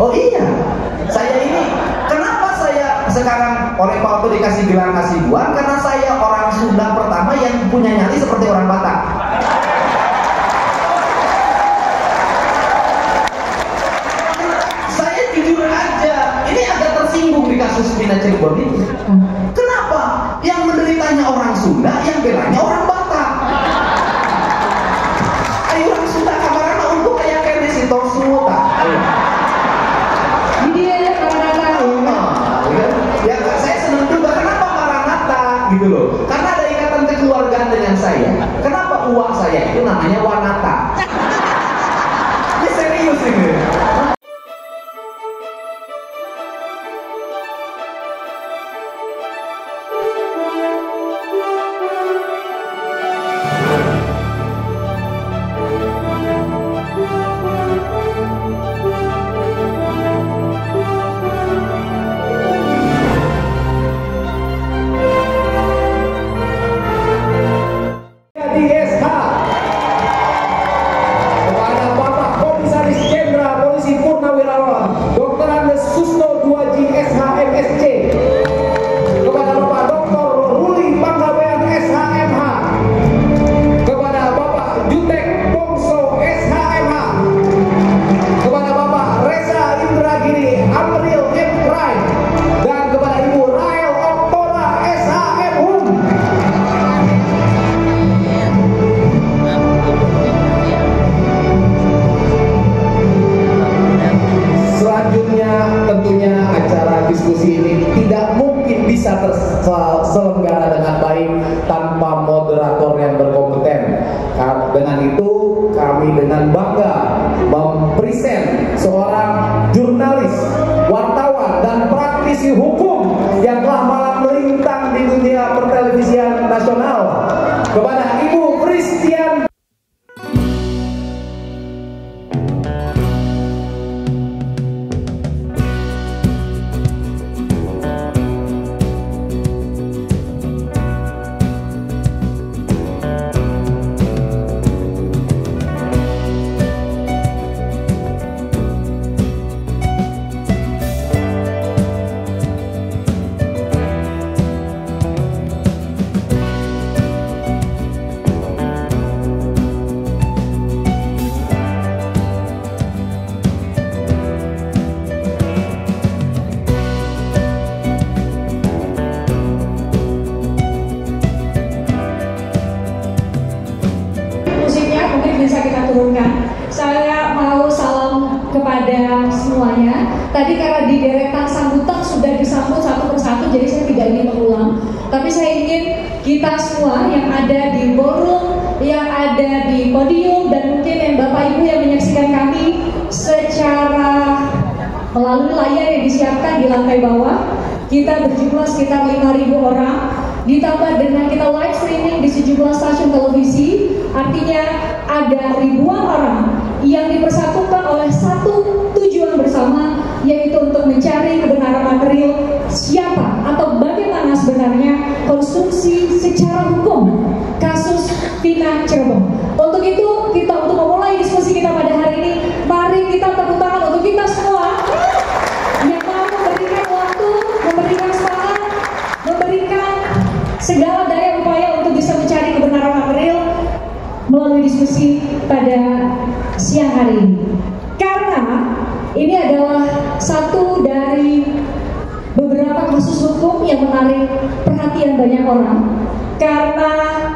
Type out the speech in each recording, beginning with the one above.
Oh iya, saya ini kenapa saya sekarang oleh Pak Oto dikasih gelar Hasibuan? Karena saya orang Sunda pertama yang punya nyali seperti orang Batak. Saya jujur aja, ini agak tersinggung di kasus Pina Cirebon ini. Kenapa? Yang menderitanya orang Sunda, yang belanya orang Batak. Ayo orang Sunda kamarana untuk kayak kene si Torsu tak. Ya, saya senang juga. Kenapa Maranatha gitu loh? Karena ada ikatan kekeluargaan dengan saya. Kenapa uak saya itu namanya Wanata? Ini serius ini. terselenggara dengan baik tanpa moderator yang berkompeten. Dengan itu kami dengan bangga mempresent seorang jurnalis, wartawan dan praktisi hukum yang telah malang melintang di dunia pertelevisian nasional, kepada Ibu Christian. Bisa kita turunkan. Saya mau salam kepada semuanya. Tadi karena di deretan sambutan sudah disambut satu persatu, jadi saya tidak ingin mengulang. Tapi saya ingin kita semua yang ada di ballroom, yang ada di podium, dan mungkin yang Bapak Ibu yang menyaksikan kami secara melalui layar yang disiapkan di lantai bawah, kita berjumlah sekitar 5.000 orang. Ditambah dengan kita live streaming di sejumlah stasiun televisi, artinya ada ribuan orang yang dipersatukan oleh satu tujuan bersama, yaitu untuk mencari kebenaran material siapa atau bagaimana sebenarnya konstruksi secara hukum kasus Pina Cirebon. Untuk itu, untuk memulai diskusi kita pada hari ini, mari kita tepuk tangan untuk kita semua yang mau memberikan waktu, memberikan semangat, memberikan segala daya upaya untuk bisa mencari kebenaran material melalui diskusi pada siang hari ini. Karena ini adalah satu dari beberapa kasus hukum yang menarik perhatian banyak orang. Karena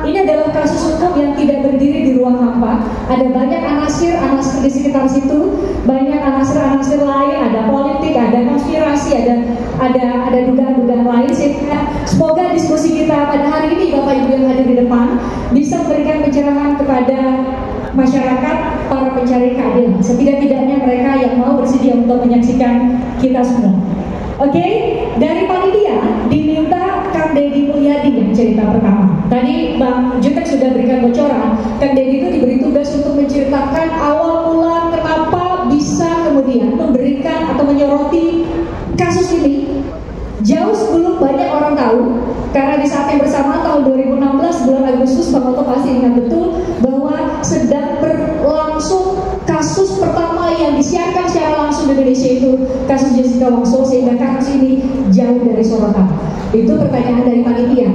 ini adalah kasus hukum yang tidak berdiri di ruang hampa. Ada banyak anasir di sekitar situ, banyak anasir lain, ada politik, ada konspirasi, ada dugaan-dugaan lain. Sehingga semoga diskusi kita pada hari ini, Bapak Ibu yang hadir di depan, bisa memberikan pencerahan kepada masyarakat, para pencari keadilan. Setidak-tidaknya mereka yang mau bersedia untuk menyaksikan kita semua. Oke, dari panitia diminta Kang Deddy Mulyadi yang cerita pertama. Tadi Bang Jutek sudah berikan bocoran. Kang Deddy itu diberi tugas untuk menceritakan awal mula kenapa bisa kemudian memberikan atau menyoroti kasus ini jauh sebelum banyak orang tahu. Karena di saat yang bersamaan tahun 2016 bulan Agustus, Bang Oto pasti ingat betul bahwa sedang berlangsung kasus pertama yang disiarkan secara langsung langsung Indonesia itu kasus Jessica Wongso sehingga kasus ini jauh dari sorotan? Itu pertanyaan dari panitia.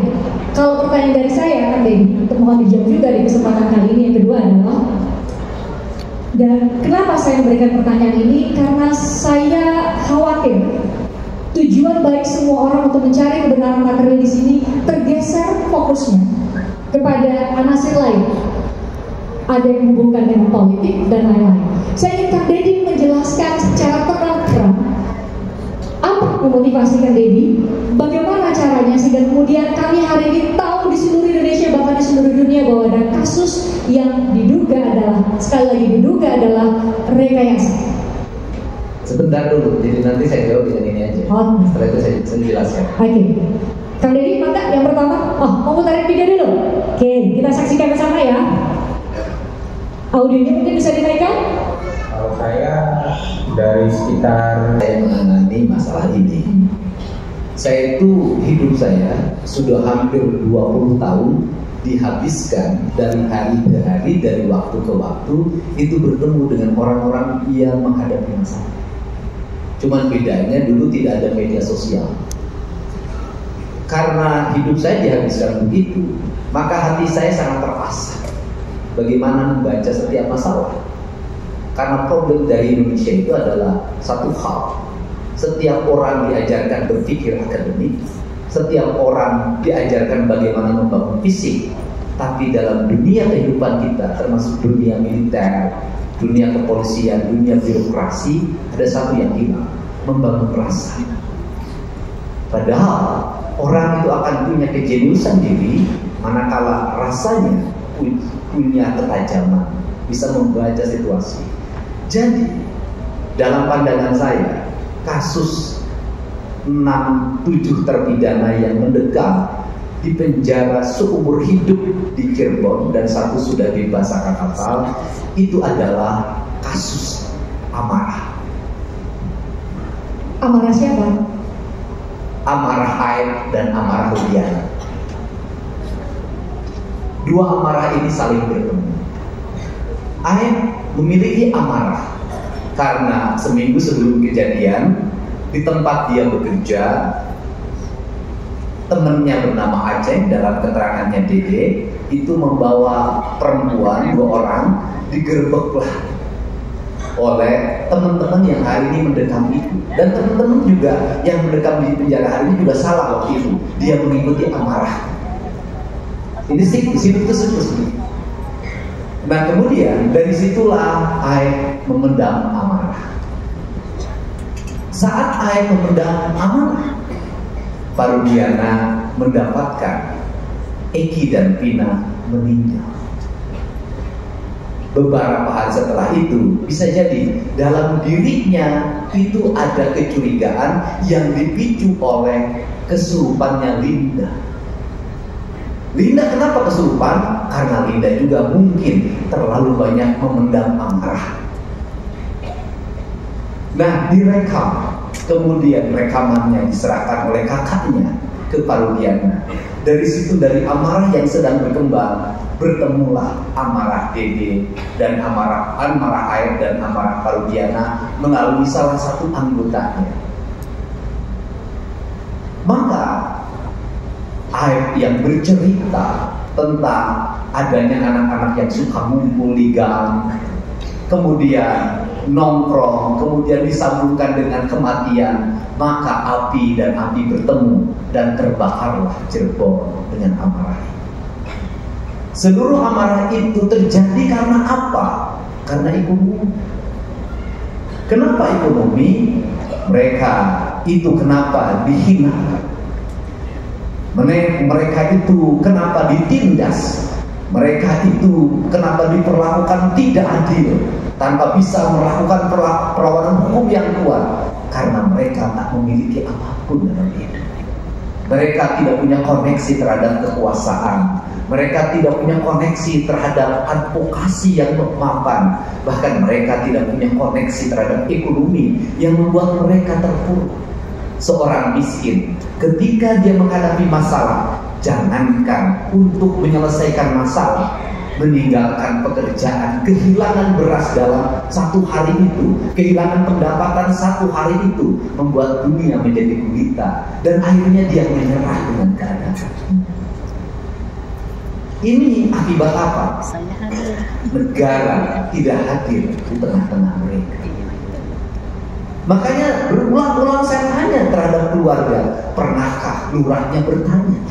Kalau pertanyaan dari saya kan Dedi, untuk mohon dijawab juga di kesempatan kali ini. Yang kedua adalah, dan kenapa saya memberikan pertanyaan ini? Karena saya khawatir tujuan baik semua orang untuk mencari kebenaran material di sini tergeser fokusnya kepada anasir lain. Ada yang menghubungkan dengan politik dan lain-lain. Saya ingin Kang Dedi menjelaskan secara terang-terang apa memotivasi Kang Dedi, bagaimana caranya sehingga kemudian kami hari ini tahu di seluruh Indonesia bahkan di seluruh dunia bahwa ada kasus yang diduga adalah, sekali lagi diduga adalah rekayasa. Sebentar dulu, jadi nanti saya jawab dengan ini aja. Setelah itu saya jelaskan. Oke. Kang Dedi, maka yang pertama, mau putarin video dulu. Oke, kita saksikan bersama ya. Audionya mungkin bisa dinaikkan? Kalau saya dari sekitar saya menangani masalah ini. Saya itu hidup saya sudah hampir 20 tahun dihabiskan dari hari ke hari, dari waktu ke waktu itu bertemu dengan orang-orang yang menghadapi masalah. Cuman bedanya dulu tidak ada media sosial. Karena hidup saya dihabiskan begitu, maka hati saya sangat terasa bagaimana membaca setiap masalah. Karena problem dari Indonesia itu adalah satu hal. Setiap orang diajarkan berpikir akademik, setiap orang diajarkan bagaimana membangun fisik, tapi dalam dunia kehidupan kita, termasuk dunia militer, dunia kepolisian, dunia birokrasi, ada satu yang hilang, membangun rasa. Padahal orang itu akan punya kejeniusan diri manakala rasanya punya ketajaman, bisa membaca situasi. Jadi dalam pandangan saya, kasus 6-7 terpidana yang mendekam di penjara seumur hidup di Cirebon dan satu sudah bebas akal itu adalah kasus amarah. Amarah siapa? Amarah air dan amarah hujan. Dua amarah ini saling bertemu. Air memiliki amarah karena seminggu sebelum kejadian di tempat dia bekerja, temannya bernama Aceh, dalam keterangannya Dede, itu membawa perempuan 2 orang, digerebeklah oleh teman-teman yang hari ini mendekam itu. Dan teman-teman juga yang mendekam di penjara hari ini juga salah waktu itu, dia mengikuti amarah. Ini siklus tersebut. Nah kemudian dari situlah Aib memendam amarah. Saat Aib memendam amarah, Parudiana mendapatkan Eki dan Pina meninggal. Beberapa hari setelah itu, bisa jadi dalam dirinya itu ada kecurigaan yang dipicu oleh kesurupannya Linda. Linda kenapa kesurupan? Karena Linda juga mungkin terlalu banyak memendam amarah. Nah, direkam. Kemudian rekamannya diserahkan oleh kakaknya ke Parudiana. Dari situ, dari amarah yang sedang berkembang, bertemulah amarah Dede dan amarah Air dan amarah Parudiana melalui salah satu anggotanya. Maka Aib yang bercerita tentang adanya anak-anak yang suka ngumpul di gang, kemudian nongkrong, kemudian disambungkan dengan kematian, maka api dan api bertemu dan terbakarlah Cirebon dengan amarah. Seluruh amarah itu terjadi karena apa? Karena ekonomi. Kenapa ekonomi? Mereka itu kenapa dihina? Mereka itu kenapa ditindas? Mereka itu kenapa diperlakukan tidak adil, tanpa bisa melakukan perlawanan hukum yang kuat? Karena mereka tak memiliki apapun dalam hidup. Mereka tidak punya koneksi terhadap kekuasaan. Mereka tidak punya koneksi terhadap advokasi yang mapan. Bahkan mereka tidak punya koneksi terhadap ekonomi yang membuat mereka terpuruk. Seorang miskin ketika dia menghadapi masalah, jangankan untuk menyelesaikan masalah, meninggalkan pekerjaan, kehilangan beras dalam satu hari itu, kehilangan pendapatan satu hari itu, membuat dunia menjadi gulita, dan akhirnya dia menyerah dengan keadaan. Ini akibat apa? Negara tidak hadir di tengah-tengah mereka. Makanya berulang-ulang saya tanya terhadap keluarga, pernahkah lurahnya bertanya?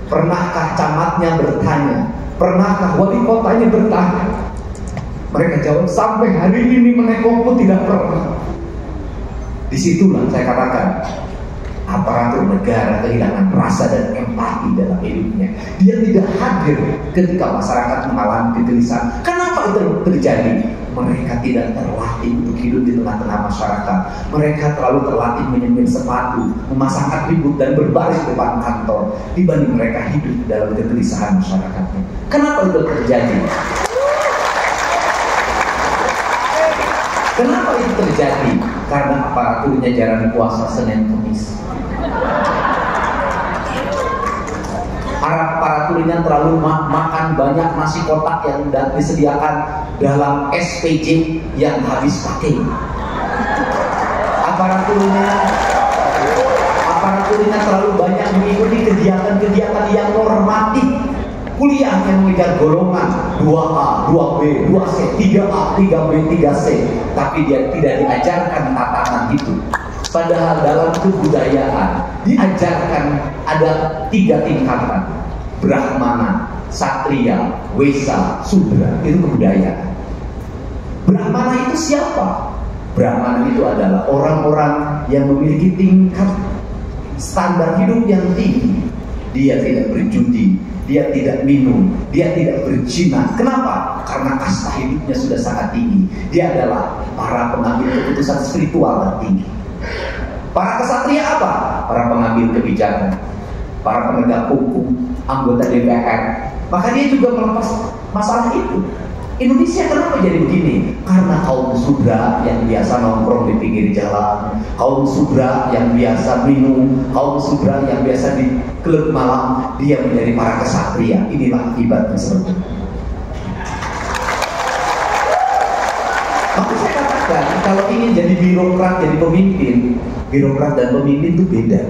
Pernahkah camatnya bertanya? Pernahkah wali kotanya bertanya? Mereka jawab, sampai hari ini menekongku tidak pernah. Disitulah saya katakan, aparatur negara kehilangan rasa dan empati dalam hidupnya. Dia tidak hadir ketika masyarakat mengalami kegelisahan. Kenapa itu terjadi? Mereka tidak terlatih untuk hidup di tengah-tengah masyarakat. Mereka terlalu terlatih menyemir sepatu, memasang atribut dan berbaris di depan kantor, dibanding mereka hidup dalam kegelisahan masyarakatnya. Kenapa itu terjadi? Kenapa itu terjadi? Karena aparaturnya jarang puasa Senin Kamis. Aparaturnya terlalu makan banyak nasi kotak yang disediakan dalam SPJ yang habis pakai. Aparaturnya terlalu banyak mengikuti kegiatan-kegiatan yang normatif. Kuliah yang mengejar golongan 2A, 2B, 2C, 3A, 3B, 3C, tapi dia tidak diajarkan tatanan itu. Padahal dalam kebudayaan diajarkan ada 3 tingkatan: Brahmana, Satria, Wesa, Sudra. Itu kebudayaan. Brahmana itu siapa? Brahmana itu adalah orang-orang yang memiliki tingkat standar hidup yang tinggi. Dia tidak berjudi, dia tidak minum, dia tidak berzina. Kenapa? Karena kasta hidupnya sudah sangat tinggi. Dia adalah para pengambil keputusan spiritual tertinggi. Para kesatria apa? Para pengambil kebijakan, para penegak hukum, anggota DPR. Maka dia juga melepas masalah itu. Indonesia kenapa jadi begini? Karena kaum sudra yang biasa nongkrong di pinggir jalan, kaum sudra yang biasa minum, kaum sudra yang biasa di klub malam, dia menjadi para kesatria. Inilah akibatnya seperti itu. Maka saya katakan, kalau ingin jadi birokrat, jadi pemimpin, birokrat dan pemimpin itu beda.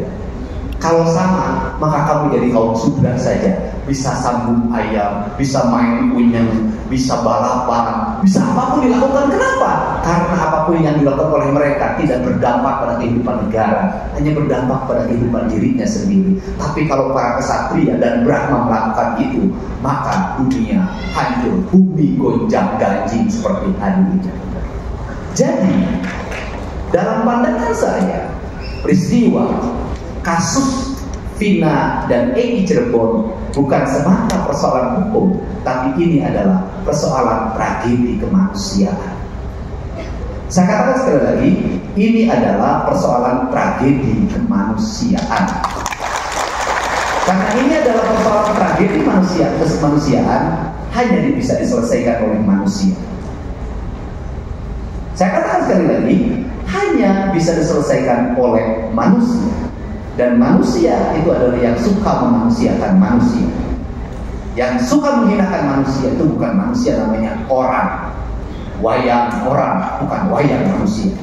Kalau sama, maka kamu jadi kaum sudra saja. Bisa sambung ayam, bisa main unyeng, bisa balapan, bisa apapun dilakukan. Kenapa? Karena apapun yang dilakukan oleh mereka tidak berdampak pada kehidupan negara, hanya berdampak pada kehidupan dirinya sendiri. Tapi kalau para kesatria dan Brahma melakukan itu, maka dunia hancur, bumi gonjang ganjing seperti hari ini. Jadi, dalam pandangan saya, peristiwa kasus Vina dan Egy Cirebon bukan semata persoalan hukum, tapi ini adalah persoalan tragedi kemanusiaan. Saya katakan sekali lagi, ini adalah persoalan tragedi kemanusiaan. Karena ini adalah persoalan tragedi kemanusiaan, hanya bisa diselesaikan oleh manusia. Saya katakan sekali lagi, hanya bisa diselesaikan oleh manusia. Dan manusia itu adalah yang suka memanusiakan manusia. Yang suka menghinakan manusia itu bukan manusia, namanya orang. Wayang orang, bukan wayang manusia.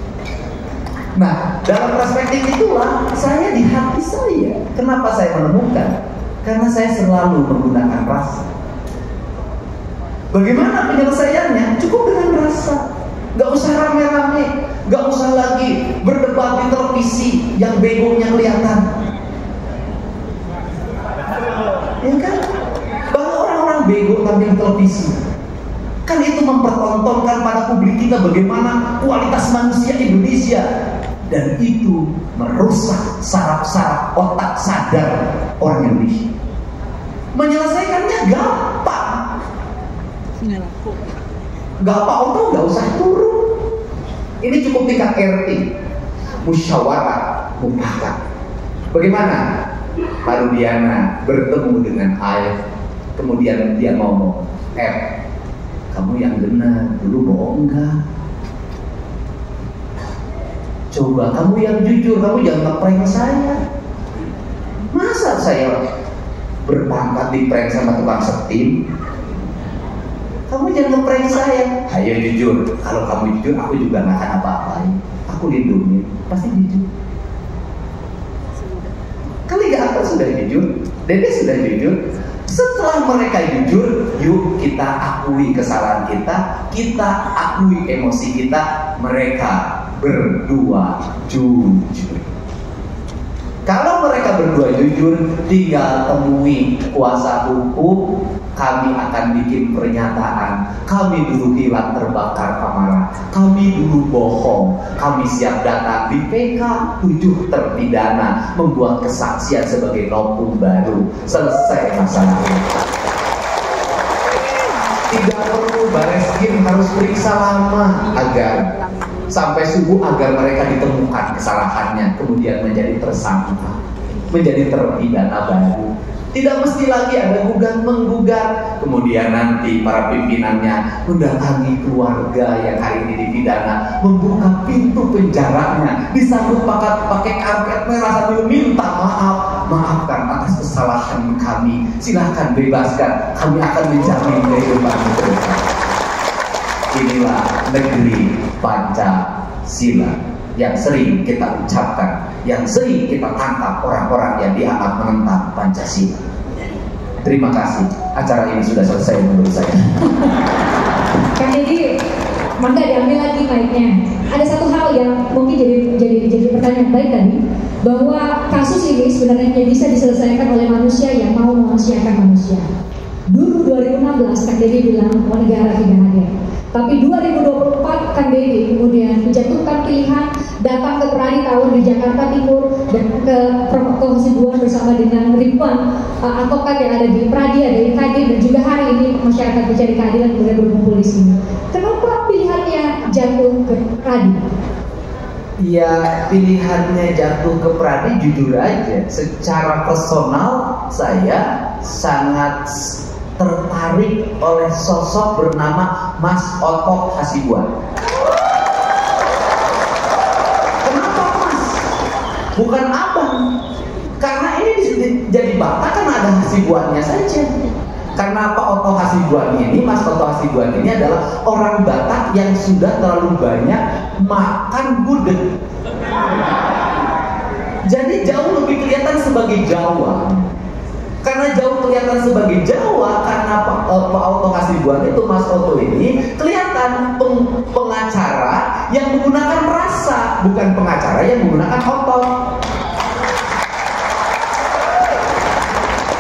Nah, dalam perspektif itulah saya di hati saya. Kenapa saya menemukan? Karena saya selalu menggunakan rasa. Bagaimana penyelesaiannya? Cukup dengan rasa. Gak usah rame-rame, gak usah lagi berdebat di televisi yang begonya kelihatan. Ya kan? Bahwa orang-orang bego tampil di televisi, kan itu mempertontonkan pada publik kita bagaimana kualitas manusia Indonesia. Dan itu merusak saraf-saraf otak sadar orang Indonesia. Menyelesaikannya gampang. Gak apa-apa, gak usah turun. Ini cukup tingkat RT, musyawarah mufakat. Bagaimana? Pak Rudiana bertemu dengan Aif, kemudian dia ngomong, kamu yang benar, dulu bohong enggak? Coba kamu yang jujur, kamu jangan nge-prank saya. Masa saya berpangkat di prank sama tukang setim? Kamu jangan ngeprank saya. Ayo jujur. Kalau kamu jujur, aku juga nggak akan apa-apain. Aku lindungi. Pasti jujur. Kali gak apa sudah jujur, Dede sudah jujur. Setelah mereka jujur, yuk kita akui kesalahan kita akui emosi kita. Mereka berdua jujur. Kalau mereka berdua jujur, tinggal temui kuasa hukum. Kami akan bikin pernyataan. Kami dulu hilang terbakar amarah. Kami dulu bohong. Kami siap datang di PK 7 terpidana, membuat kesaksian sebagai novum baru. Selesai masalah ini. Tidak perlu Bareskrim harus periksa lama agar sampai subuh agar mereka ditemukan kesalahannya, kemudian menjadi tersangka, menjadi terpidana baru. Tidak mesti lagi ada gugat-menggugat. Kemudian nanti para pimpinannya mendatangi keluarga yang hari ini dipidana, membuka pintu penjaranya, disambut pakai karpet merah sambil minta maaf. Maafkan atas kesalahan kami. Silahkan bebaskan. Kami akan menjamin kehidupan ke depan. Inilah negeri Pancasila yang sering kita ucapkan, yang sering kita tangkap orang-orang yang dianggap menentang Pancasila. Terima kasih, acara ini sudah selesai menurut saya. Kan jadi maka diambil lagi mic-nya. Ada satu hal yang mungkin jadi pertanyaan baik tadi, bahwa kasus ini sebenarnya bisa diselesaikan oleh manusia yang mau memanusiakan manusia. Dulu 2016 Kang Deddy bilang negara tidak hadir. Tapi 2024 Kang Deddy kemudian menjatuhkan pilihan datang ke Pradi Tower di Jakarta Timur dan ke Prof. Hasibuan bersama dengan ribuan advokat yang ada di Pradi, ada di Kadin, dan juga hari ini masyarakat mencari keadilan kemudian berkumpul di sini. Kenapa pilihannya jatuh ke Pradi? Ya, pilihannya jatuh ke Pradi jujur aja. Secara personal saya sangat tertarik oleh sosok bernama Mas Oto Hasibuan. Kenapa Mas? Bukan abang. Karena ini jadi Batak kan ada Hasibuannya saja. Karena Pak Oto Hasibuan ini, Mas Oto Hasibuan ini adalah orang Batak yang sudah terlalu banyak makan gudeg. Jadi jauh lebih kelihatan sebagai Jawa. Karena jauh kelihatan sebagai Jawa, karena Pak Oto Hasibuan itu, Mas Oto ini kelihatan pengacara yang menggunakan rasa, bukan pengacara yang menggunakan otot.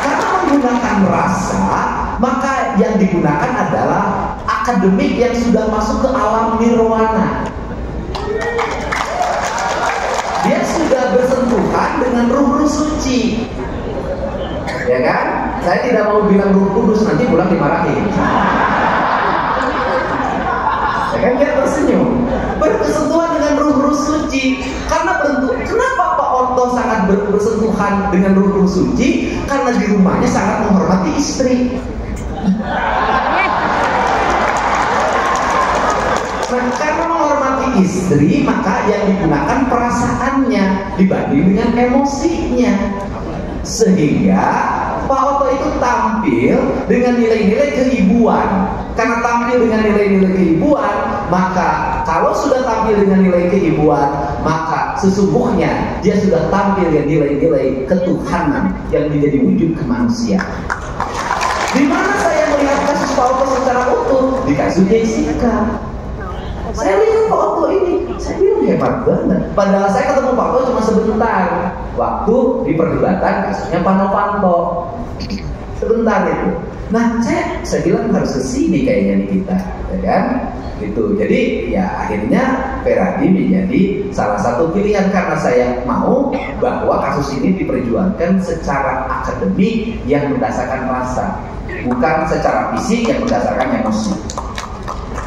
Karena menggunakan rasa, maka yang digunakan adalah akademik yang sudah masuk ke alam nirwana. Dia sudah bersentuhan dengan ruh-ruh suci. Ya kan? Saya tidak mau bilang Ruh Kudus, nanti pulang dimarahin. Ya kan, dia tersenyum, bersentuhan dengan ruh-ruh suci. Karena kenapa Pak Oto sangat bersentuhan dengan ruh-ruh suci? Karena di rumahnya sangat menghormati istri. Nah, karena menghormati istri, maka yang digunakan perasaannya dibanding dengan emosinya. Sehingga Pak Oto itu tampil dengan nilai-nilai keibuan. Karena tampil dengan nilai-nilai keibuan, maka kalau sudah tampil dengan nilai keibuan, maka sesungguhnya dia sudah tampil dengan nilai-nilai ketuhanan yang menjadi wujud kemanusiaan. Di mana saya melihat kasus Pak Oto secara utuh di kasus Jessica. Saya lihat Pak Oto ini, saya bilang hebat banget. Padahal saya ketemu Pak Oto cuma sebentar, waktu di perdebatan kasusnya Pak Novanto. Sebentar itu. Nah, saya bilang harus kesini kayaknya nih kita, ya kan? Gitu. Jadi ya akhirnya Peradi menjadi salah satu pilihan karena saya mau bahwa kasus ini diperjuangkan secara akademik yang berdasarkan rasa, bukan secara fisik yang berdasarkan emosi.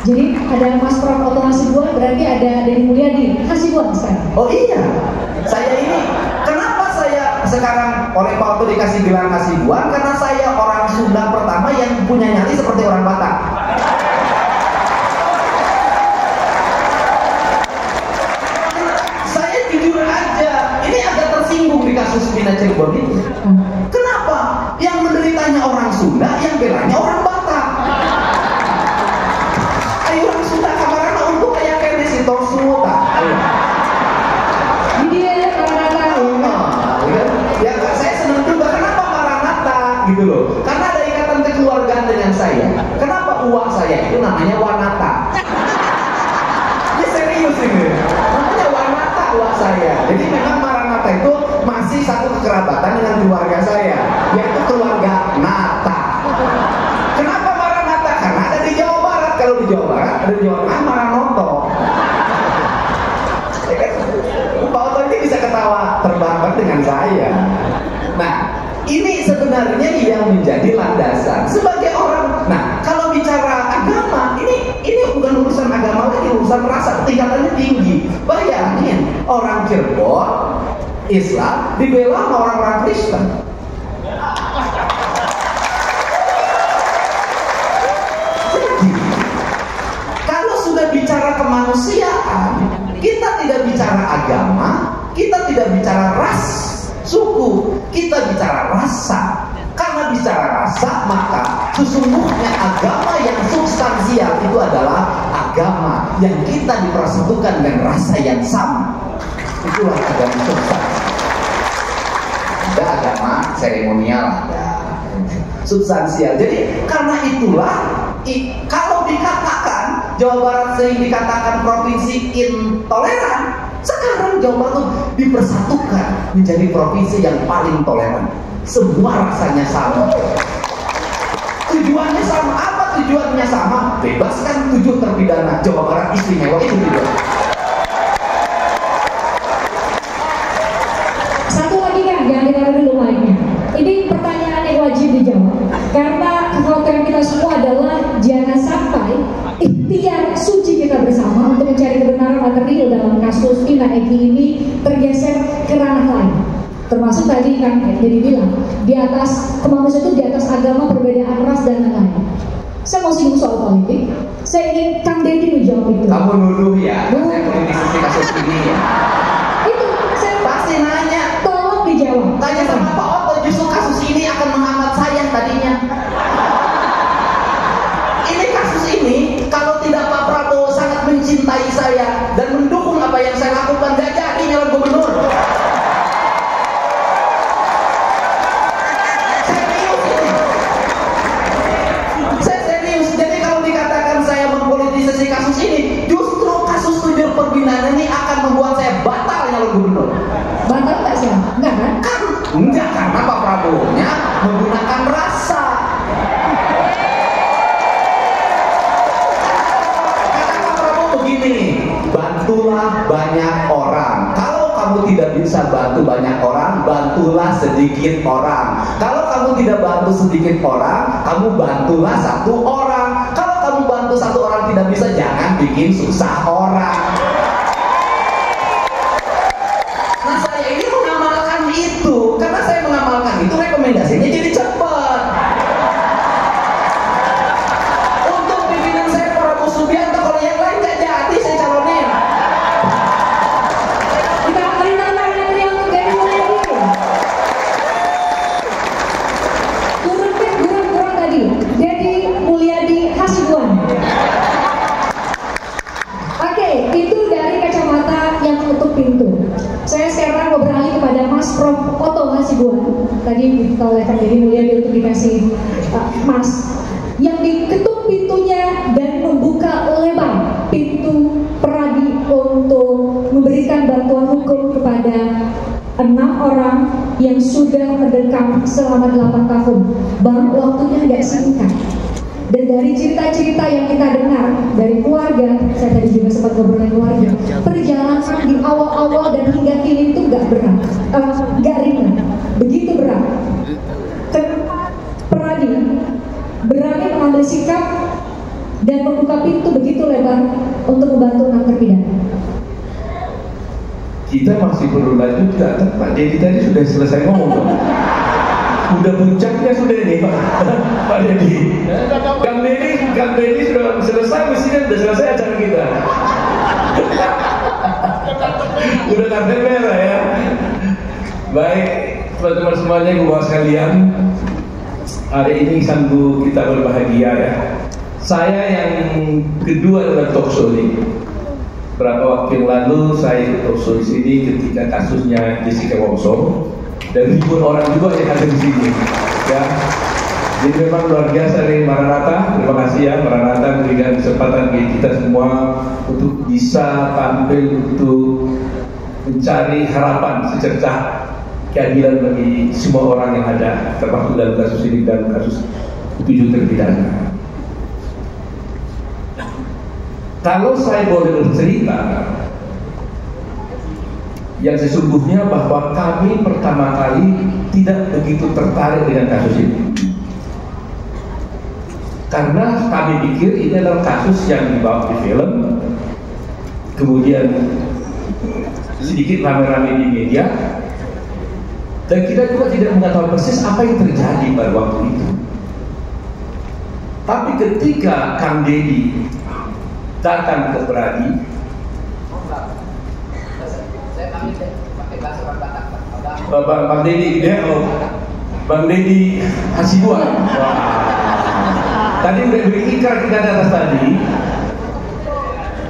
Jadi ada Mas Prof. Oto Hasibuan, berarti ada Deddy Mulyadi Hasibuan sekarang. Oh iya, saya ini kenapa saya sekarang oleh Pak Oto dikasih gelar Hasibuan? Karena saya orang Sunda pertama yang punya nyali seperti orang Batak. Saya jujur aja, ini agak tersinggung di kasus Bina Cirebon itu. Kenapa? Yang menderitanya orang Sunda, yang belanya orang Batak. saya. Kenapa uak saya itu namanya Wanata? Ini serius ini. Namanya Wanata uak saya. Jadi memang Maranatha itu masih satu kekerabatan dengan keluarga saya, yaitu keluarga Nata. Kenapa Maranatha? Karena ada di Jawa Barat. Kalau di Jawa Barat ada di Jawa Tengah Maranoto. Pak Oto ini bisa ketawa terbahak dengan saya. Nah, ini sebenarnya yang menjadi landasan sebagai orang. Nah, kalau bicara agama, ini bukan urusan agama lagi, urusan rasa, tingkatannya tinggi. Bayangin, orang Cirebon Islam dibela sama orang-orang Kristen. Jadi, kalau sudah bicara kemanusiaan, kita tidak bicara agama, kita tidak bicara ras, suku, kita bicara rasa. Karena bicara rasa, maka sesungguhnya agama yang substansial itu adalah agama yang kita dipersatukan dengan rasa yang sama. Itulah agama substansial. Ada agama seremonial, ada substansial. Jadi karena itulah kalau dikatakan Jawa Barat sering dikatakan provinsi intoleran, sekarang Jawa Barat itu dipersatukan menjadi provinsi yang paling toleran. Semua rasanya sama, tujuannya sama. Apa tujuannya sama? Bebaskan 7 terpidana. Jawa Barat istimewa itu juga. Satu lagi kan, jangan ditaruh dulu mic-nya. Ini pertanyaan yang wajib dijawab. Karena kekhawatiran kita semua adalah jangan sampai ikhtiar suci kita bersama untuk mencari kebenaran material dalam kasus Ina Eki ini tergeser ke ranah lain. Termasuk tadi kan jadi bilang di atas kemanusiaan itu di atas agama, perbedaan ras dan lain-lain. Saya mau singgung soal politik. Saya ingin Kang Deddy menjawab itu. Kamu nuduh ya, saya politisasi kasus ini ya. Itu saya Pasti nanya. tolong dijawab. Tanya sama Pak Oto, justru kasus ini akan menghambat saya tadinya. Ini kasus ini, kalau tidak Pak Prabowo sangat mencintai saya dan mendukung apa yang saya lakukan, gak jadi nyalon gubernur. Serius ini. Saya serius. Jadi kalau dikatakan saya mempolitisasi kasus ini, justru kasus 7 perbinaan ini akan membuat saya batal nyalon gubernur. Batal nggak sih? Enggak kan? Enggak, karena Pak Prabowo-nya menggunakan rasa. Kata Pak Prabowo begini, bantulah banyak orang. Kalau kamu tidak bisa bantu banyak orang, bantulah sedikit orang. Kalau kamu tidak bantu sedikit orang, kamu bantulah 1 orang. Kalau kamu bantu 1 orang tidak bisa, jangan bikin susah orang. Nah, saya ini mengamalkan itu. Karena saya mengamalkan itu, rekomendasinya jadi cepat. Untuk pimpinan saya Prabowo Subianto, kalau yang lain nggak jadi saya calonin. Kita beri nama yang dari lagi. Turun tadi. Jadi Mulyadi Hasibuan. Oke, itu dari kacamata yang menutup pintu. Saya sekarang mau beralih kepada Mas Prof. Oto Hasibuan. Tadi oleh Kang Deddy Mulyadi untuk dikasih Mas yang diketuk pintunya dan membuka lebar pintu Peradi untuk memberikan bantuan hukum kepada 6 orang yang sudah mendekam selama 8 tahun. Bang, waktunya nggak singkat. Dan dari cerita-cerita yang kita dengar dari keluarga, saya tadi juga sempat ngobrol dengan keluarga, perjalanan di awal-awal dan hingga kini itu nggak berat, nggak ringan, begitu berat. Peradi berani mengambil sikap dan membuka pintu begitu lebar untuk membantu 6 terpidana. Kita masih perlu lanjutkan. Pak Deddy tadi sudah selesai ngomong. Udah puncaknya sudah ini Pak Deddy. Kang Deddy sudah selesai, mestinya sudah selesai acara kita. Udah karpet merah ya. Baik teman-teman semuanya, ibu bapak sekalian, hari ini sanggup kita berbahagia ya. Saya yang kedua adalah talkshow ini. Berapa waktu yang lalu saya ikut talkshow di sini ketika kasusnya Jessica Wongso. Dan ribuan orang juga yang ada di sini. Ya, Jadi memang luar biasa nih Maranatha. Terima kasih ya Maranatha memberikan kesempatan bagi kita semua untuk bisa tampil untuk mencari harapan secercah keadilan bagi semua orang yang ada, termasuk dalam kasus ini dan kasus 7 terpidana. Kalau saya boleh bercerita, yang sesungguhnya bahwa kami pertama kali tidak begitu tertarik dengan kasus ini, karena kami pikir ini adalah kasus yang dibawa di film, kemudian sedikit rame-rame di media, dan kita juga tidak mengetahui persis apa yang terjadi pada waktu itu. Tapi ketika Kang Deddy datang ke Bradi, Bang Deddy dia, Bang Deddy Hasibuan. Tadi udah beri ikrar kita di atas tadi.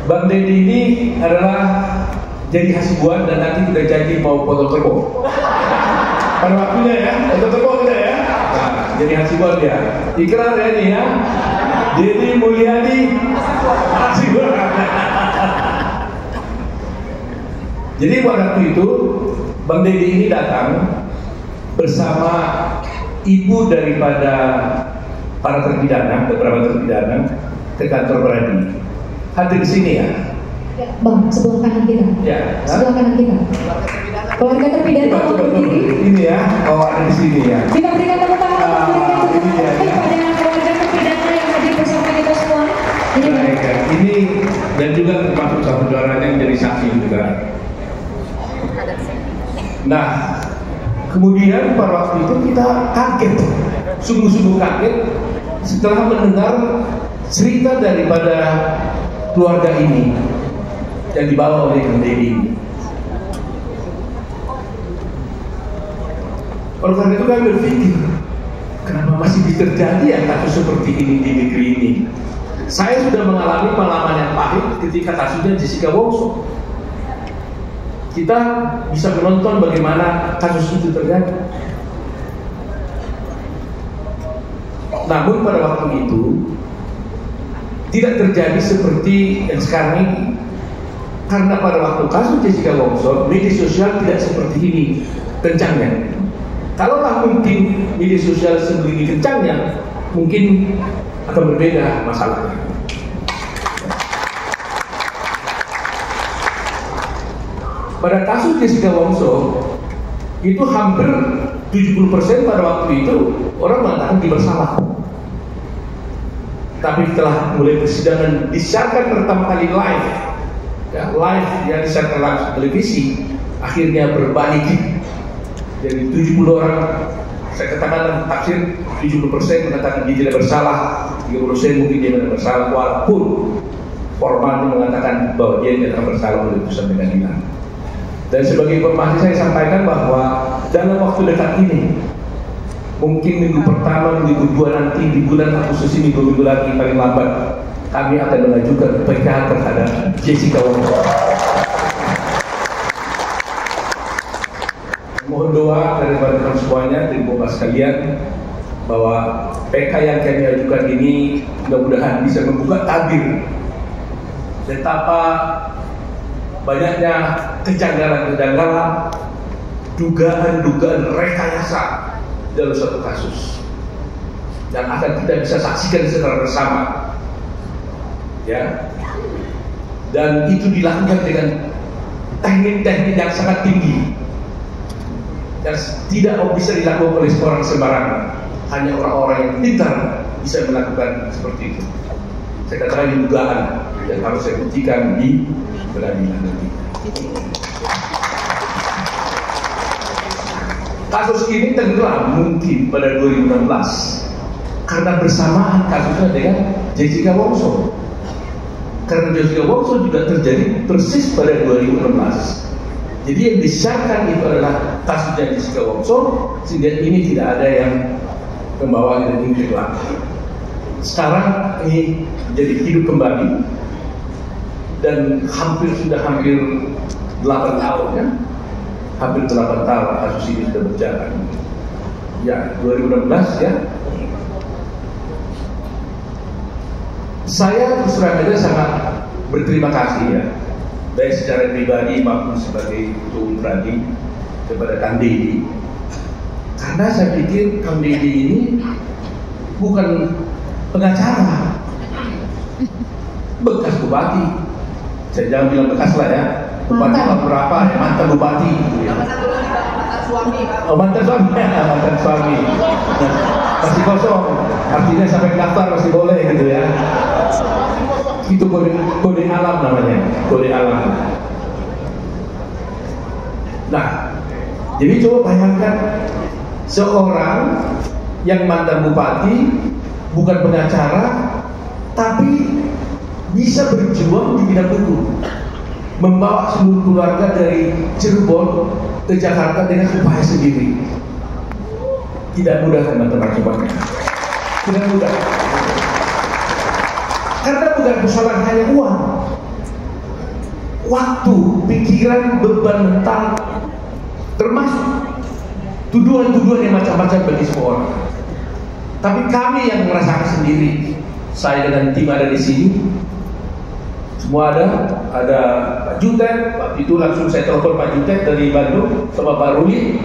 Bang Deddy ini adalah jadi Hasibuan dan nanti udah jadi mau foto terbo. Pada waktunya ya, foto terbo kita ya. Nah, jadi Hasibuan dia. Ikrar ya ini ya. Deddy Mulyadi Hasibuan. Jadi pada waktu itu Bang Deddy ini datang bersama ibu daripada para terpidana, beberapa terpidana ke kantor Bradi. Hadir di sini ya? Ya, Bang, sebelah kanan kita. Ya. Sebelah kanan kita. Keluarga terpidana mau berdiri. Ini ya, oh ada di sini ya. Kita berikan tepuk tangan untuk ini ya. kepada keluarga terpidana yang hadir bersama kita semua. Ini baik ya. Ini dan juga termasuk saudaranya yang jadi saksi juga. Nah, kemudian pada waktu itu kita kaget, sungguh-sungguh kaget setelah mendengar cerita daripada keluarga ini yang dibawa oleh Kang Deddy. Oleh karena itu kami berpikir, kenapa masih terjadi ya kasus seperti ini di negeri ini? Saya sudah mengalami pengalaman yang pahit ketika kasusnya Jessica Wongso. Kita bisa menonton bagaimana kasus itu terjadi. Namun pada waktu itu tidak terjadi seperti yang sekarang ini, karena pada waktu kasus Jessica Wongso media sosial tidak seperti ini kencangnya. Kalaulah mungkin media sosial sebegini kencangnya, mungkin akan berbeda masalahnya. Pada kasus Jessica Wongso itu hampir 70% pada waktu itu orang mengatakan dia bersalah. Tapi setelah mulai persidangan disiarkan pertama kali live, ya, live yang disiarkan langsung televisi, akhirnya berbalik. Jadi 70 orang, saya katakan tafsir 70% mengatakan dia tidak bersalah, 30% mungkin dia tidak bersalah, walaupun formalnya mengatakan bahwa dia tidak bersalah oleh putusan pengadilan. Dan sebagai informasi saya sampaikan bahwa dalam waktu dekat ini, mungkin minggu pertama, minggu kedua nanti di bulan Agustus ini, 2 minggu lagi paling lambat, kami akan mengajukan PK terhadap Jessica Wongso. Mohon doa dari teman-teman semuanya, dari Bapak sekalian, bahwa PK yang kami ajukan ini mudah-mudahan bisa membuka tabir betapa banyaknya kejanggalan-kejanggalan, dugaan-dugaan rekayasa dalam suatu kasus yang akan kita bisa saksikan secara bersama, ya. Dan itu dilakukan dengan teknik-teknik yang sangat tinggi dan tidak bisa dilakukan oleh seorang sembarangan. Hanya orang-orang yang pintar bisa melakukan seperti itu. Saya katakan ini dugaan yang harus saya buktikan di pengadilan nanti. Kasus ini tenggelam mungkin pada 2016 karena bersamaan kasusnya dengan Jessica Wongso. Karena Jessica Wongso juga terjadi persis pada 2016. Jadi yang disiarkan itu adalah kasusnya Jessica Wongso, sehingga ini tidak ada yang membawa ini tenggelam. Sekarang ini jadi hidup kembali dan hampir 8 tahun ya. Hampir 8 tahun kasus ini sudah berjalan. Ya, 2016 ya. Saya terus terang saja sangat berterima kasih ya, baik secara pribadi maupun sebagai ketua umum Pradi kepada Kang Deddy. Karena saya pikir Kang Deddy ini bukan pengacara, bekas bupati. Saya jangan bilang bekas lah ya, bupati tahun berapa ya, mantan bupati. Oh, mantan suami, mantan suami. Masih kosong, artinya sampai daftar masih boleh gitu ya. Itu kode alam namanya, kode alam. Nah, jadi coba bayangkan seorang yang mantan bupati, bukan pengacara, tapi bisa berjuang di bidang hukum, membawa seluruh keluarga dari Cirebon ke Jakarta dengan upaya sendiri. Tidak mudah teman-teman semuanya, tidak mudah. Karena bukan persoalan hanya uang, waktu, pikiran, beban mental, termasuk tuduhan-tuduhan yang macam-macam bagi semua orang. Tapi kami yang merasakan sendiri, saya dengan tim ada di sini, semua ada Pak Jutek, waktu itu langsung saya telepon Pak Jutek dari Bandung sama Pak Ruli.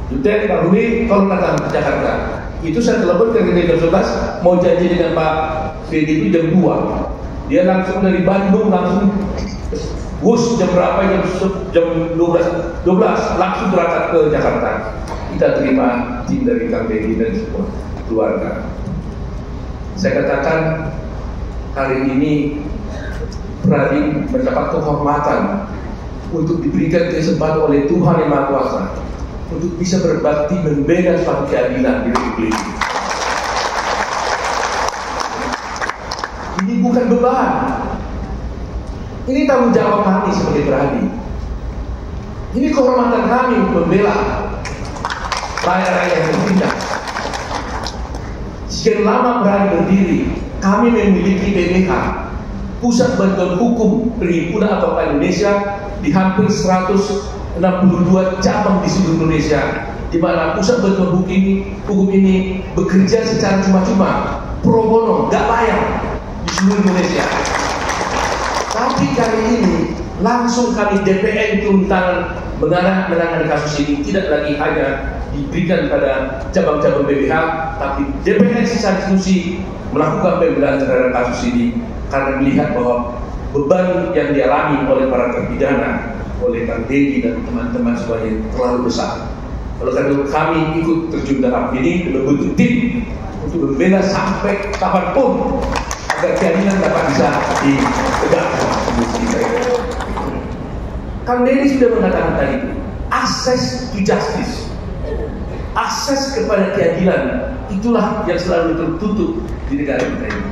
Jutek, Pak Ruli, tolong datang ke Jakarta. Itu saya telepon ke jam 11, mau janji dengan Pak Deddy itu jam 2. Dia langsung dari Bandung langsung bus jam berapa, jam 12 langsung berangkat ke Jakarta. Kita terima tim dari Kang Deddy dan semua keluarga. Saya katakan hari ini Pradi mendapat kehormatan untuk diberikan kesempatan oleh Tuhan Yang Maha Kuasa untuk bisa berbakti membela suatu keadilan di Republik ini. Ini bukan beban, ini tanggung jawab kami sebagai Pradi. Ini kehormatan kami membela rakyat-rakyat yang tertindas. Sekian lama Pradi berdiri, kami memiliki PBH, Pusat Bantuan Hukum Perhimpunan Advokat Indonesia, di hampir 162 cabang di seluruh Indonesia, di mana Pusat Bantuan Hukum ini bekerja secara cuma-cuma, pro bono, nggak bayar di seluruh Indonesia. Tapi kali ini langsung kami DPN turun tangan menangani kasus ini, tidak lagi hanya diberikan pada cabang-cabang BPH, tapi DPN secara institusi melakukan pembelaan terhadap kasus ini karena melihat bahwa beban yang dialami oleh para terpidana, oleh Kang Deddy dan teman-teman semuanya terlalu besar. Oleh karena itu kami ikut terjun dalam ini, membentuk tim untuk membela sampai kapanpun agar keadilan dapat bisa ditegakkan. Kang Deddy sudah mengatakan tadi, akses to justice, akses kepada keadilan, itulah yang selalu tertutup di negara kita ini.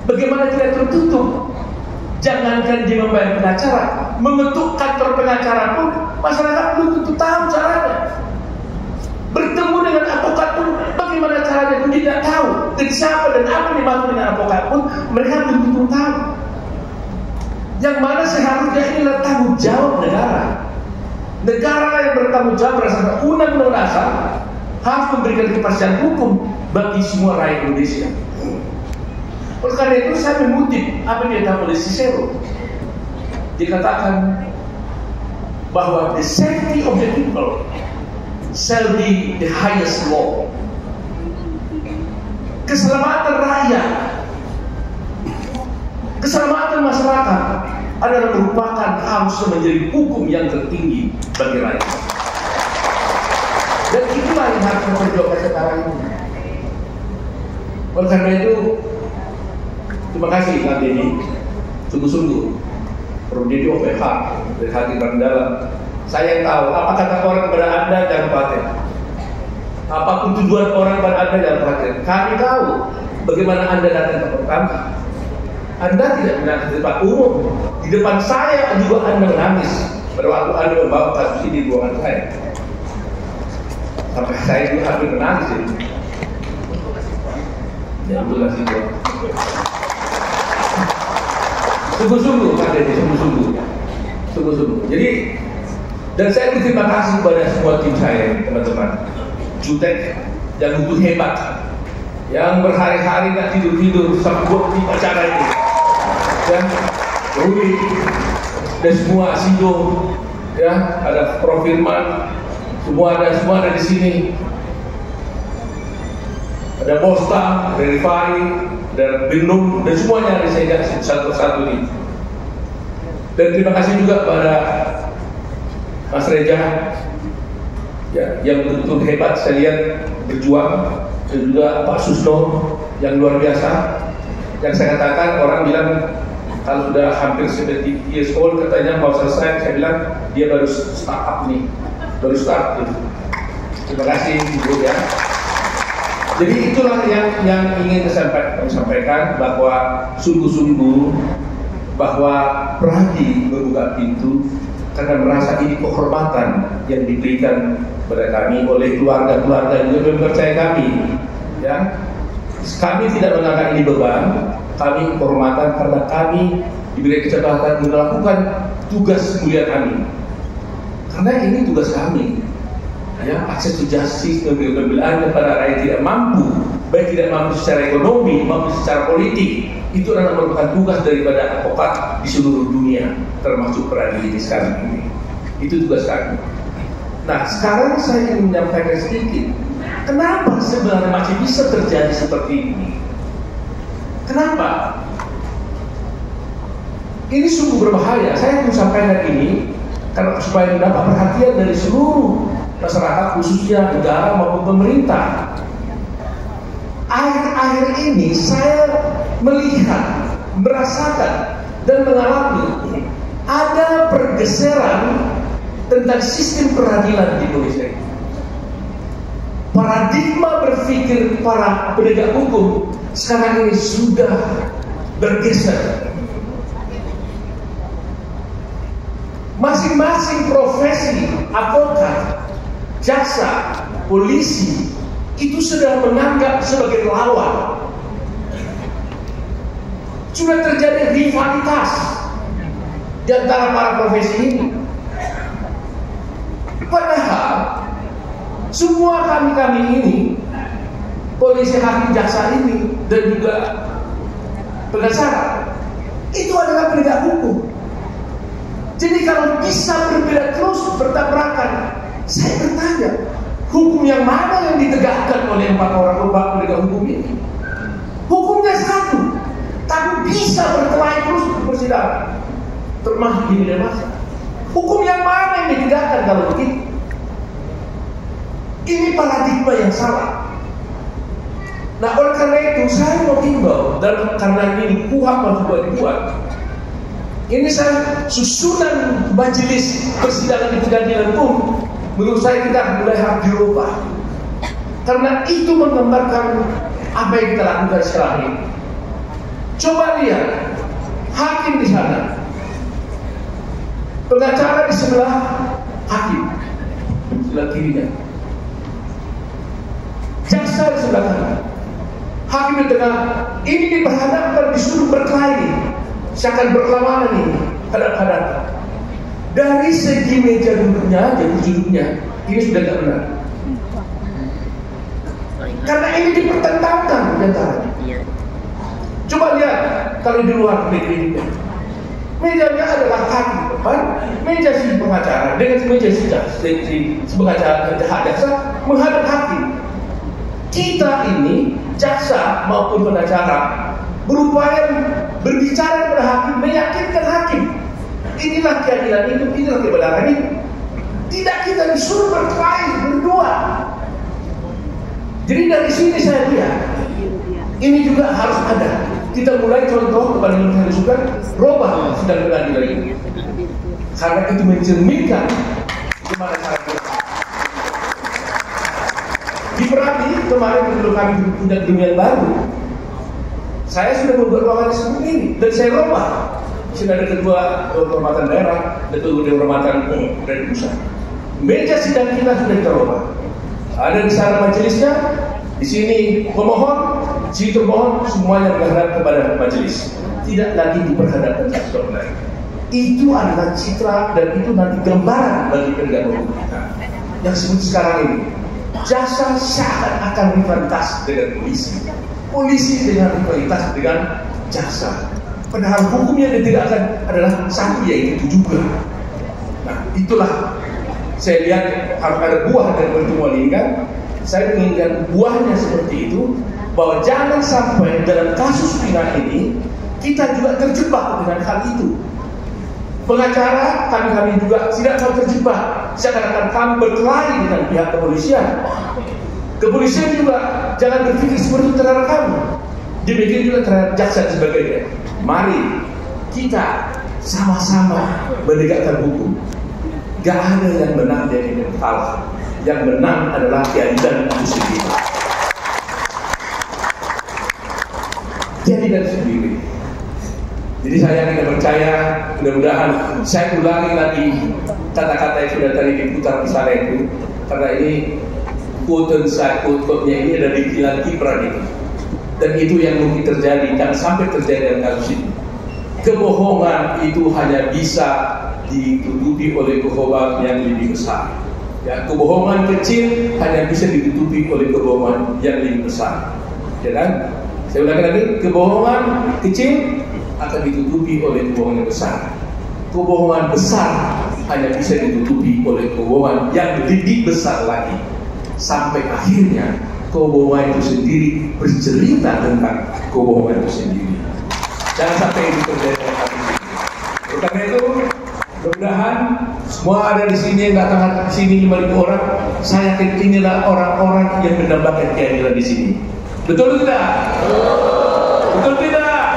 Bagaimana tidak tertutup? Jangankan dia membayar pengacara, membentuk kantor pengacara pun masyarakat belum tentu tahu caranya. Bertemu dengan advokat pun bagaimana caranya pun tidak tahu. Dan siapa dan apa yang dimaksud dengan advokat pun mereka belum tentu tahu. Yang mana seharusnya ini adalah tanggung jawab negara. Negara yang bertanggung jawab berdasarkan undang-undang dasar harus memberikan kepastian hukum bagi semua rakyat Indonesia. Oleh karena itu saya mengutip apa yang dikatakan oleh Cicero. Dikatakan bahwa the safety of the people shall be the highest law. Keselamatan rakyat, keselamatan masyarakat adalah merupakan harus menjadi hukum yang tertinggi bagi rakyat. Dan itulah yang harus diperjuangkan sekarang ini. Oleh karena itu, terima kasih Kang Deddy, sungguh-sungguh Prof. Deddy OPH dari hati paling dalam. Saya tahu apa kata orang kepada Anda, jangan khawatir. Apapun tujuan orang kepada Anda, jangan khawatir. Kami tahu bagaimana Anda datang ke kami. Anda tidak menangis di depan umum, di depan saya juga Anda menangis pada waktu Anda membawa kasus ini di ruangan saya. Sampai saya juga hampir menangis ini. Ya itulah sih. Sungguh-sungguh Kang Deddy, sungguh-sungguh. Jadi, dan saya berterima kasih kepada semua tim saya, teman-teman. Jutek yang begitu hebat yang berhari-hari nggak tidur-tidur sampai di acara ini, dan Ruli dan semua Asido, ya, ada Prof Firman, semua ada di sini. Ada Bosta, ada Rifai, ada Bindung, dan semuanya ada saya kasih satu-satu ini. Dan terima kasih juga pada Mas Reja, ya, yang betul-betul hebat saya lihat berjuang, dan juga Pak Susno yang luar biasa. Yang saya katakan, orang bilang kalau sudah hampir 70 years old katanya mau selesai, saya bilang dia baru start nih, baru start gitu. Terima kasih Ibu ya. Jadi itulah yang ingin saya sampaikan, bahwa sungguh-sungguh bahwa Pradi membuka pintu karena merasa ini kehormatan yang diberikan kepada kami oleh keluarga-keluarga yang mempercayai kami. Ya, kami tidak menganggap ini beban, kami kehormatan karena kami diberi kesempatan melakukan tugas mulia kami. Karena ini tugas kami. Ya, akses to justice, pembelaan kepada rakyat tidak mampu, baik tidak mampu secara ekonomi maupun secara politik, itu adalah merupakan tugas daripada advokat di seluruh dunia, termasuk Pradi ini sekarang ini. Itu tugas kami. Nah, sekarang saya ingin menyampaikan sedikit, kenapa sebenarnya masih bisa terjadi seperti ini? Kenapa? Ini sungguh berbahaya. Saya ingin sampaikan ini karena supaya mendapat perhatian dari seluruh masyarakat, khususnya negara maupun pemerintah. Akhir-akhir ini saya melihat, merasakan, dan mengalami ada pergeseran tentang sistem peradilan di Indonesia. Paradigma berpikir para penegak hukum sekarang ini sudah bergeser. Masing-masing profesi, advokat, jaksa, polisi, itu sudah menganggap sebagai lawan. Sudah terjadi rivalitas di antara para profesi ini. Padahal semua kami ini, polisi, hakim, jaksa ini, dan juga pengacara, itu adalah penegak hukum. Jadi kalau bisa berbeda terus, bertabrakan, saya bertanya, hukum yang mana yang ditegakkan oleh 4 orang penegak hukum ini? Hukumnya satu, tapi bisa berkelahi terus di persidangan, termasuk di media massa. Hukum yang mana yang ditegakkan kalau begitu? Ini paradigma yang salah. Nah, oleh karena itu saya mau himbau, dan karena ini kuhap juga dibuat. Ini saya susunan majelis persidangan di pengadilan pun menurut saya kita mulai harus dirubah, karena itu menggambarkan apa yang kita lakukan sekarang ini. Coba lihat hakim di sana, pengacara di sebelah hakim, sebelah kirinya, jaksa di sebelah kanan, hakim di tengah. Ini diperhadapkan, disuruh berkelahi, seakan berlawanan ini, hadap-hadapan. Dari segi meja duduknya, ini sudah tidak benar. Karena ini dipertentangkan diantaranya. Coba lihat kalau di luar negeri, mejanya adalah hakim depan, meja si pengacara dengan meja si pengacara jaksa menghadap hakim. Kita ini jaksa maupun pengacara berupaya berbicara kepada hakim, meyakinkan hakim. Inilah keadilan itu, inilah kebenaran itu. Tidak kita disuruh berkelahi berdua. Jadi dari sini saya lihat, ini juga harus ada. Kita mulai contoh kepada yang saya suka, robah sedang beradilan ini. Karena itu mencerminkan gimana cara kita. Di Pradi kemarin sebelum kami punya dunia baru, saya sudah membuat ruangan seperti ini dan saya robah. Sudah ada ketua kehormatan daerah, ketua kehormatan dari pusat. Meja sidang kita sudah kita robah. Ada di sana majelisnya, di sini pemohon, si termohon, semuanya menghadap kepada majelis. Tidak lagi diperhadapkan satu lain. Itu adalah citra dan itu nanti gambaran bagi penegak hukum kita yang sebut sekarang ini. Jaksa seakan-akan rivalitas dengan polisi, polisi dengan rivalitas dengan jaksa. Padahal hukum yang ditegakkan adalah satu, yaitu itu juga. Nah, itulah saya lihat harus ada buah dari pertemuan ini kan. Saya menginginkan buahnya seperti itu, bahwa jangan sampai dalam kasus Pina ini kita juga terjebak dengan hal itu. Pengacara kami juga tidak mau terjebak seakan-akan kami berkelahi dengan pihak kepolisian. Kepolisian juga jangan berpikir seperti itu terhadap kami. Demikian juga terhadap jaksa dan sebagainya. Mari kita sama-sama menegakkan hukum. Gak ada yang menang dari yang kalah. Yang menang adalah keadilan itu sendiri. Keadilan sendiri. Jadi saya tidak percaya, mudah-mudahan saya ulangi lagi kata-kata yang sudah tadi diputar di sana itu, karena ini quote-nya ini ada di Kilan Gibran itu, dan itu yang mungkin terjadi, jangan sampai terjadi dalam kasus ini. Kebohongan itu hanya bisa ditutupi oleh kebohongan yang lebih besar. Ya, kebohongan kecil hanya bisa ditutupi oleh kebohongan yang lebih besar. Ya kan? Saya ulangi lagi, kebohongan kecil akan ditutupi oleh kebohongan yang besar. Kebohongan besar hanya bisa ditutupi oleh kebohongan yang lebih besar lagi. Sampai akhirnya kebohongan itu sendiri bercerita tentang kebohongan itu sendiri. Jangan sampai itu terjadi. Karena itu, mudah-mudahan semua ada di sini yang datang ke sini 5.000 orang. Saya yakin inilah orang-orang yang mendapatkan keadilan di sini. Betul tidak? Betul tidak?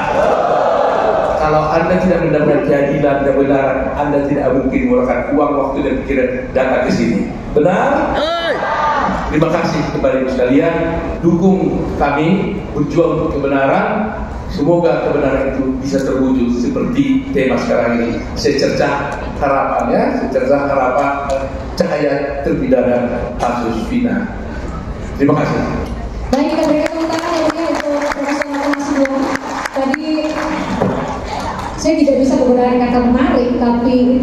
Kalau Anda tidak mendapatkan keadilan dan kebenaran, Anda tidak mungkin mengeluarkan uang, waktu dan pikiran datang ke sini. Benar? Terima kasih kepada ibu sekalian. Dukung kami berjuang untuk kebenaran. Semoga kebenaran itu bisa terwujud seperti tema sekarang ini. Secercah harapan, ya, secercah harapan cahaya terpidana kasus Pina. Terima kasih. Baik, kita berikan tepuk tangan ya untuk Profesor Hasibuan. Tadi saya tidak bisa menggunakan kata menarik, tapi